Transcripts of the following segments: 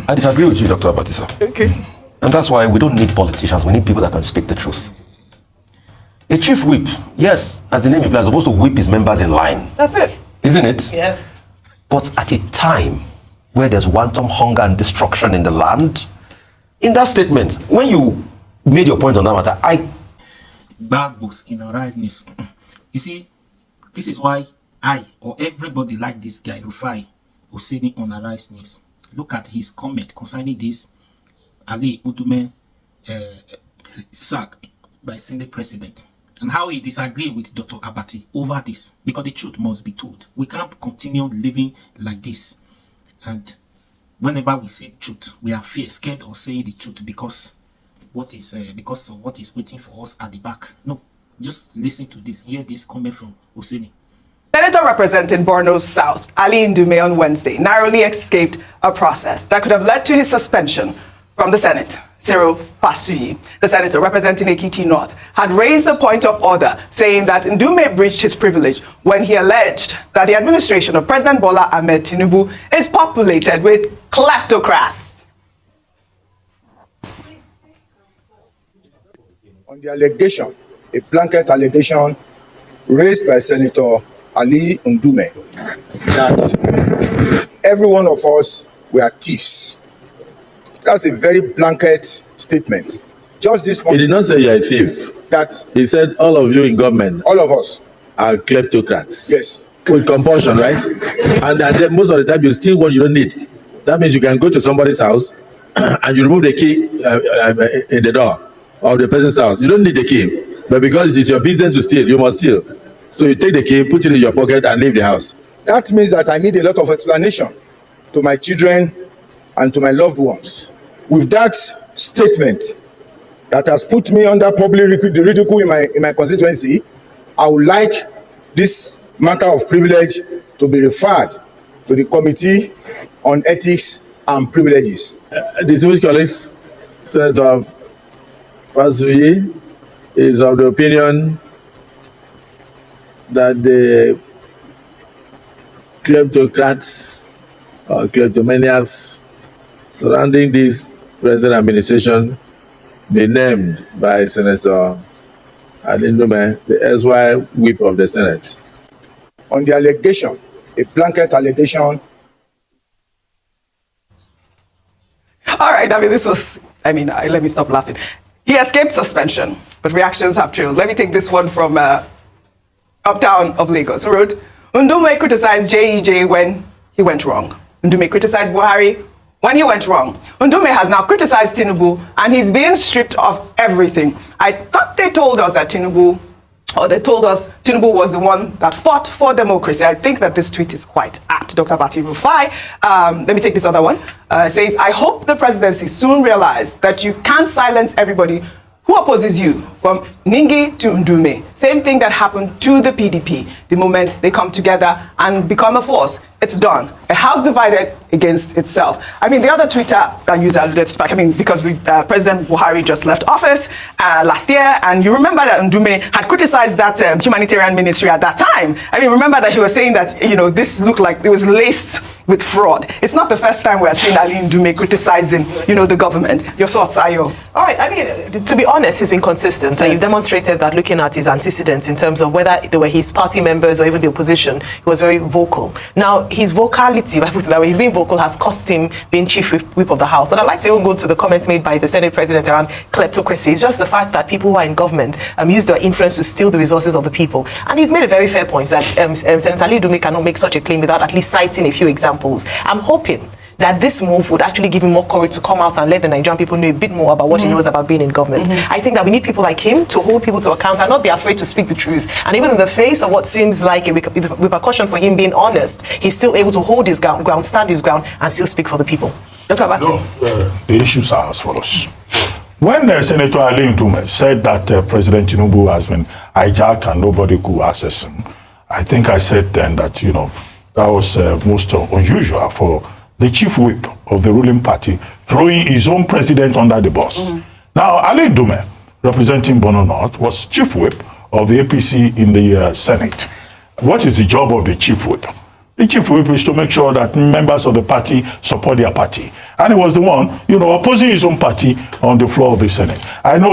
I disagree with you, Dr. Abati, sir. Okay. And that's why we don't need politicians. We need people that can speak the truth. A chief whip, yes, as the name implies, is supposed to whip his members in line. That's it. Isn't it? Yes. But at a time where there's wanton hunger and destruction in the land, in that statement, when you made your point on that matter, bad books in our right news. You see, this is why I or everybody like this guy, Rufai Oseni on Arise News. Look at his comment concerning this Ali Udume sack by Senate President and how he disagreed with Dr. Abati over this, because the truth must be told. We can't continue living like this, and whenever we say truth, we are scared of saying the truth because of what is waiting for us at the back. No, just listen to this. Hear this comment from Oseni. Senator representing Borno South, Ali Ndume, on Wednesday narrowly escaped a process that could have led to his suspension from the Senate. Cyril Pasuyi, the senator representing Ekiti North, had raised a point of order, saying that Ndume breached his privilege when he alleged that the administration of President Bola Ahmed Tinubu is populated with kleptocrats. On the allegation, a blanket allegation raised by Senator Ali Ndume, that every one of us were thieves. That's a very blanket statement. Just this morning. He did not say you're a thief. He said all of you in government. All of us. Are kleptocrats. Yes. With compulsion, right? And then most of the time you steal what you don't need. That means you can go to somebody's house and you remove the key in the door of the person's house. You don't need the key. But because it is your business to steal, you must steal. So you take the key, put it in your pocket and leave the house. That means that I need a lot of explanation to my children and to my loved ones. With that statement that has put me under public ridicule in my constituency, I would like this matter of privilege to be referred to the Committee on Ethics and Privileges. Distinguished colleagues, Senator Pasuyi is of the opinion that the kleptocrats or kleptomaniacs surrounding this present administration be named by Senator Ali Ndume, the SY whip of the Senate. On the allegation, a blanket allegation. All right, let me stop laughing. He escaped suspension, but reactions have trailed. Let me take this one from Uptown of Lagos. Who wrote, Ndume criticized JEJ when he went wrong. Ndume criticized Buhari when he went wrong. Ndume has now criticized Tinubu, and he's being stripped of everything. I thought they told us that Tinubu was the one that fought for democracy. I think that this tweet is quite apt. Dr. Abati Rufai. Let me take this other one. It says, I hope the presidency soon realize that you can't silence everybody who opposes you, from Ningi to Ndume. Same thing that happened to the PDP. The moment they come together and become a force, it's done. A house divided against itself. I mean, the other Twitter user, because President Buhari just left office last year, and you remember that Ndume had criticized that humanitarian ministry at that time. I mean, remember that he was saying that, this looked like it was laced with fraud. It's not the first time we're seeing Ali Ndume criticizing, the government. Your thoughts, Ayo? All right, I mean, to be honest, he's been consistent. Yes. He's demonstrated that looking at his antecedents in terms of whether they were his party members or even the opposition, he was very vocal. Now, his vocality, if I put it that way, his being vocal has cost him being chief whip of the House. But I'd like to even go to the comments made by the Senate President around kleptocracy. It's just the fact that people who are in government use their influence to steal the resources of the people. And he's made a very fair point that Senator Ali Ndume cannot make such a claim without at least citing a few examples. I'm hoping that this move would actually give him more courage to come out and let the Nigerian people know a bit more about what he knows about being in government. I think that we need people like him to hold people to account and not be afraid to speak the truth. And even in the face of what seems like a repercussion for him being honest, he's still able to hold his ground, stand his ground, and still speak for the people. Dr. Abatti. No, the issues are as follows. When Senator Ali Ndume said that President Tinubu has been hijacked and nobody could access him, I think I said then that, that was most unusual for the chief whip of the ruling party throwing his own president under the bus. Now, Ali Ndume, representing Borno North, was chief whip of the APC in the Senate. What is the job of the chief whip? The chief whip is to make sure that members of the party support their party. And he was the one, opposing his own party on the floor of the Senate. I know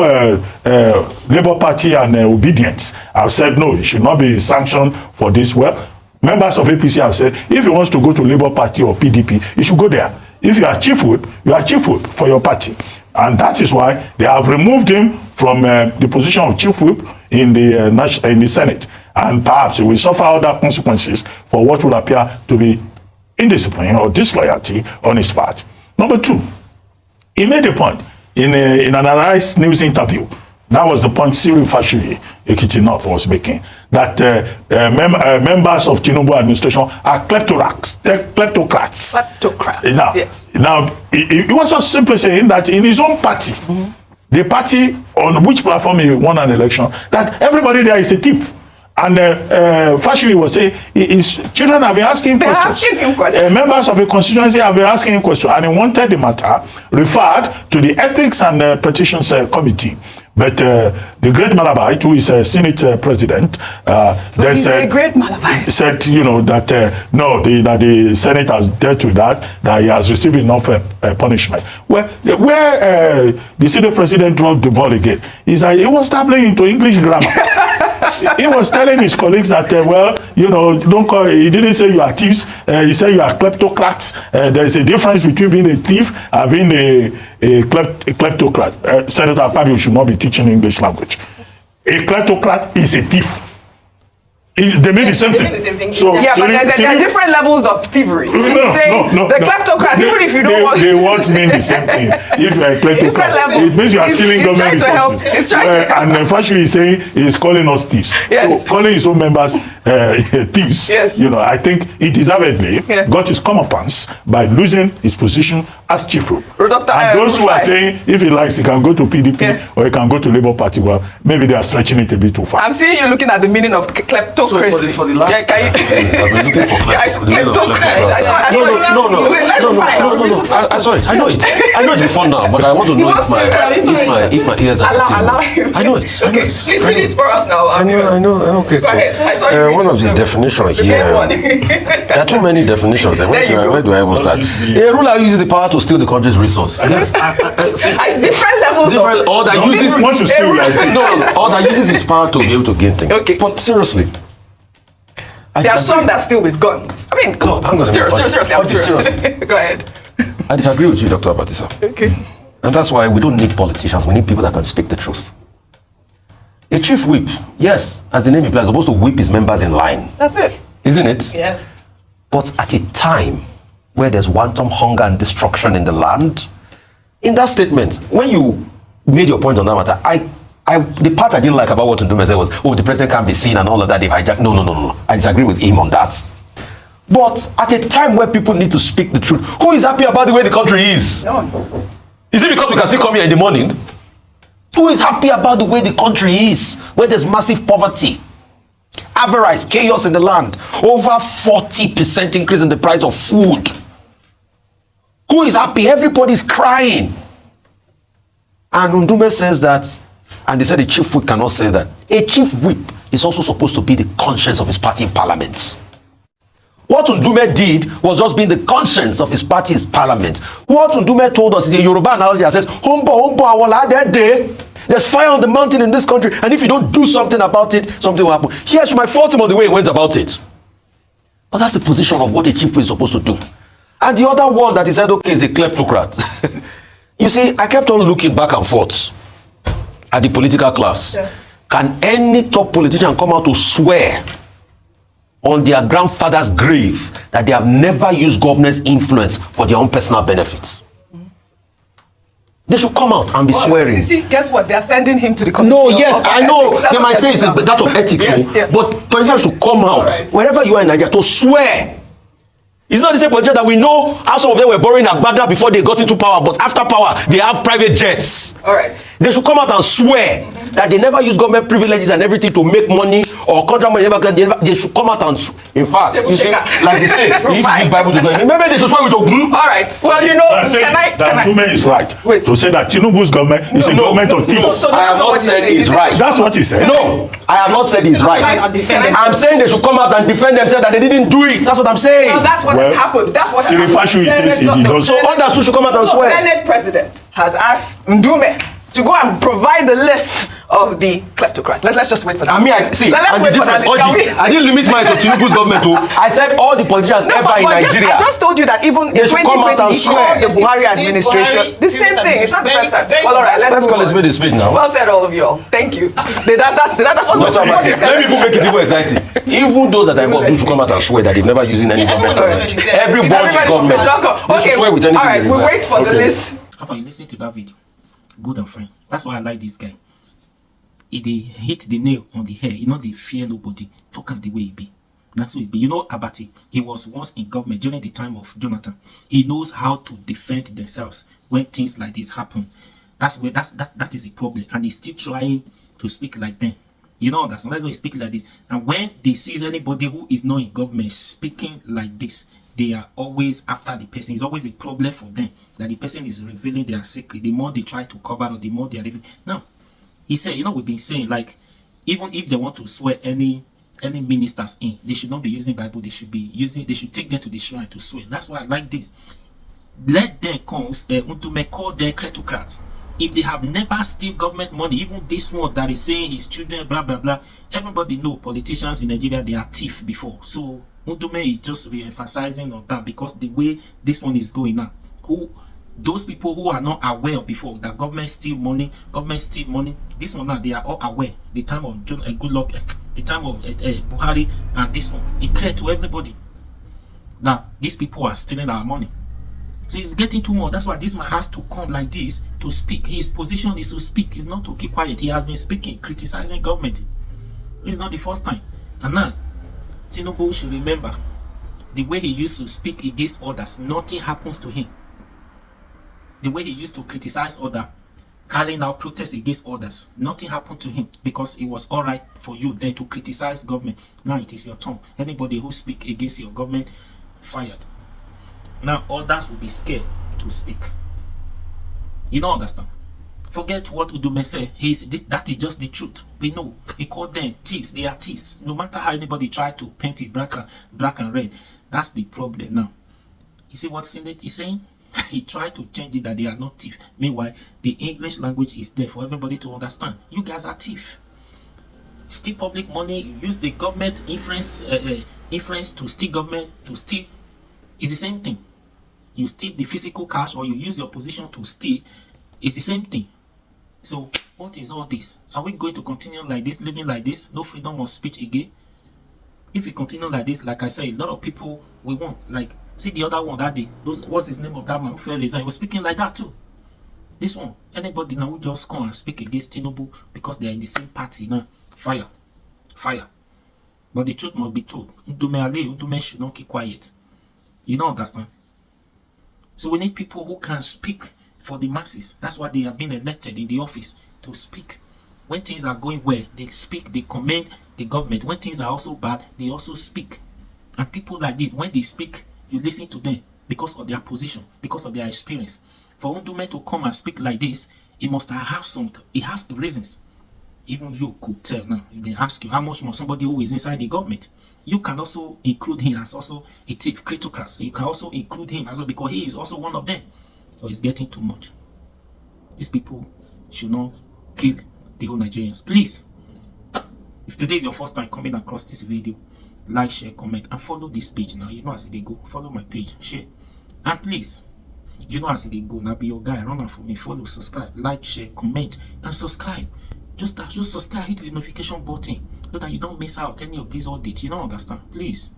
Labour Party and Obedience have said, no, it should not be sanctioned for this. Well, members of APC have said, if he wants to go to Labour Party or PDP, he should go there. If you are chief whip, you are chief whip for your party. And that is why they have removed him from the position of chief whip in the Senate. And perhaps he will suffer other consequences for what would appear to be indiscipline or disloyalty on his part. Number two, he made a point in an Arise News interview. That was the point Cyril Fashuyi, Ekiti North, was making. That members of Tinubu administration are kleptocrats. Kleptocrats, yes. Now, he was just simply saying that in his own party, the party on which platform he won an election, that everybody there is a thief. And Fashuyi was saying his children have been asking him questions. Members of the constituency have been asking him questions. And he wanted the matter referred to the Ethics and Petitions Committee. But the great Malabite, who is a Senate president, then said, said, that no, that the Senate has dealt with that he has received enough punishment. Where the Senate president dropped the ball again is that he was dabbling into English grammar. He was telling his colleagues that, don't call. He didn't say you are thieves. He said you are kleptocrats. There's a difference between being a thief and being a kleptocrat. Senator Abati should not be teaching English language. A kleptocrat is a thief. They made the same thing. So, yeah, but there are different levels of thievery. The kleptocrat, even if you don't want... They won't mean the same thing. If you are a kleptocrat, it means you are stealing government resources. And Fashuyi is saying he's calling us thieves. Yes. So calling his own members thieves, yes. I think he deservedly got his comeuppance by losing his position as chief whip. And those who are saying if he likes, he can go to PDP or he can go to Labour Party, well, maybe they are stretching it a bit too far. I'm seeing you looking at the meaning of kleptocracy. So for the last I've been looking for kleptocracy. No. I saw it. I know it. I know it before now, but I want to know if my ears are deceiving. I know it. Okay, please read it for us now. I know. Okay. Go ahead. I saw you. One of the definitions here. There are too many definitions. Where do I even start? A ruler uses the power to steal the country's resource. Different levels of... Or that uses his power to be able to gain things. Okay. But seriously, there are some that steal with guns. I mean, seriously, I'm serious. Go ahead. I disagree with you, Dr. Abati, sir. Okay. And that's why we don't need politicians. We need people that can speak the truth. A chief whip, yes, as the name implies, is supposed to whip his members in line. That's it. Isn't it? Yes. But at a time where there's wanton hunger and destruction in the land, in that statement, when you made your point on that matter, the part I didn't like about what Ndume said was, the president can't be seen and all of that. They've hijacked. No. I disagree with him on that. But at a time where people need to speak the truth, who is happy about the way the country is? No. Is it because we can still come here in the morning? Who is happy about the way the country is, where there's massive poverty, avarice, chaos in the land, over 40% increase in the price of food? Who is happy? Everybody's crying. And Ndume says that, and they said the chief whip cannot say that. A chief whip is also supposed to be the conscience of his party in parliament. What Ndume did was just being the conscience of his party's parliament. What Ndume told us is a Yoruba analogy that says, Humbo, awala that day. There's fire on the mountain in this country, and if you don't do something about it, something will happen. Yes, you might fault him on the way he went about it. But that's the position of what a chief whip is supposed to do. And the other one that he said, okay, is a kleptocrat. You see, I kept on looking back and forth at the political class. Yeah. Can any top politician come out to swear on their grandfather's grave that they have never used governance influence for their own personal benefits? They should come out and be swearing. See, guess what? They are sending him to the committee. No, yes, I know. They might say it's that of ethics, but politicians should come out, wherever you are in Nigeria, to swear. It's not the same politician that we know how some of them were borrowing Agbada before they got into power, but after power, they have private jets. All right. They should come out and swear that they never use government privileges and everything to make money or contract money. They should come out and, in fact, you see, like they say, if you use Bible to maybe they should swear with your All right. Well, you know, Ndume is right to say that Tinubu's government is a government of thieves. I have not said he's right. That's what he said. No, I have not said he's right. I'm saying they should come out and defend themselves that they didn't do it. That's what I'm saying. Well, that's what has happened. That's what has happened. So others too should come out and swear. The Senate president has asked Ndume to go and provide the list of the kleptocrats. Let's just wait for that. I mean, let's wait for that. I didn't limit my to Tinubu's government too. I said all the politicians ever in Nigeria. I just told you that even in 2020, he called the Buhari administration. The same thing. It's not the first time. Well, all right, let's call it a spade now. Well said, all of you all. Thank you. That's what let me even make it even exciting. Even those that are involved should come out and swear that they've never used any government privilege. Everybody in government should swear with anything. All right, we wait for the list. After you listen to that video, good and fine. That's why I like this guy. If they hit the nail on the head, they fear nobody. Talk the way it be. That's what it be. Abati, he was once in government during the time of Jonathan. He knows how to defend themselves when things like this happen. That is a problem. And he's still trying to speak like them. That's why he speak like this. And when they see anybody who is not in government speaking like this, they are always after the person. It's always a problem for them that the person is revealing their secret. The more they try to cover up, the more they are living. Now, he said, we've been saying, like, even if they want to swear any ministers in, they should not be using Bible. They should take them to the shrine to swear. That's why I like this. Let them come to call them kleptocrats. If they have never steal government money, even this one that is saying his children, blah blah blah, everybody know politicians in Nigeria, they are thief before. So Ndume is just re-emphasizing on that because the way this one is going now, those people who are not aware before that government steal money, this one now they are all aware. The time of Goodluck, the time of Buhari, and this one, it clear to everybody that these people are stealing our money. So it's getting too much. That's why this man has to come like this to speak. His position is to speak. It's not to keep quiet. He has been speaking, criticizing government. It's not the first time. And now, Tinubu should remember the way he used to speak against others, nothing happens to him. The way he used to criticize others, carrying out protests against others, nothing happened to him because it was all right for you then to criticize government. Now it is your turn. Anybody who speak against your government, fired. Now others will be scared to speak. You don't understand. Forget what Ndume said. That is just the truth. We know. We call them thieves. They are thieves. No matter how anybody try to paint it black and red, that's the problem now. You see what Senate is saying? He tried to change it that they are not thieves. Meanwhile, the English language is there for everybody to understand. You guys are thieves. Steal public money. You use the government influence to steal government to steal. It's the same thing. You steal the physical cash or you use your position to steal. It's the same thing. So what is all this? Are we going to continue like this, living like this? No freedom of speech again? If we continue like this, like I said, a lot of people we want. Like, see the other one that day. What's his name of that man who fell resign? He was speaking like that too. This one, anybody now will just come and speak against Tinubu because they are in the same party now. Fire. But the truth must be told. Ndume should not keep quiet. You don't understand? So we need people who can speak for the masses. That's why they have been elected in the office, to speak. When things are going well, they speak, they commend the government. When things are also bad, they also speak. And people like this, when they speak, you listen to them because of their position, because of their experience. For Ndume to come and speak like this, it must have something. It has reasons. Even you could tell now, if they ask you how much more somebody who is inside the government, you can also include him as also a thief, kleptocracy. You can also include him as well because he is also one of them. So it's getting too much. These people should not kill the whole Nigerians. Please, if today is your first time coming across this video, like, share, comment, and follow this page now. You know as they go. Follow my page, share. And please, you know as they go. Now be your guy. Run out for me. Follow, subscribe, like, share, comment, and subscribe. Just subscribe, hit the notification button so that you don't miss out any of these updates. You don't understand? Please.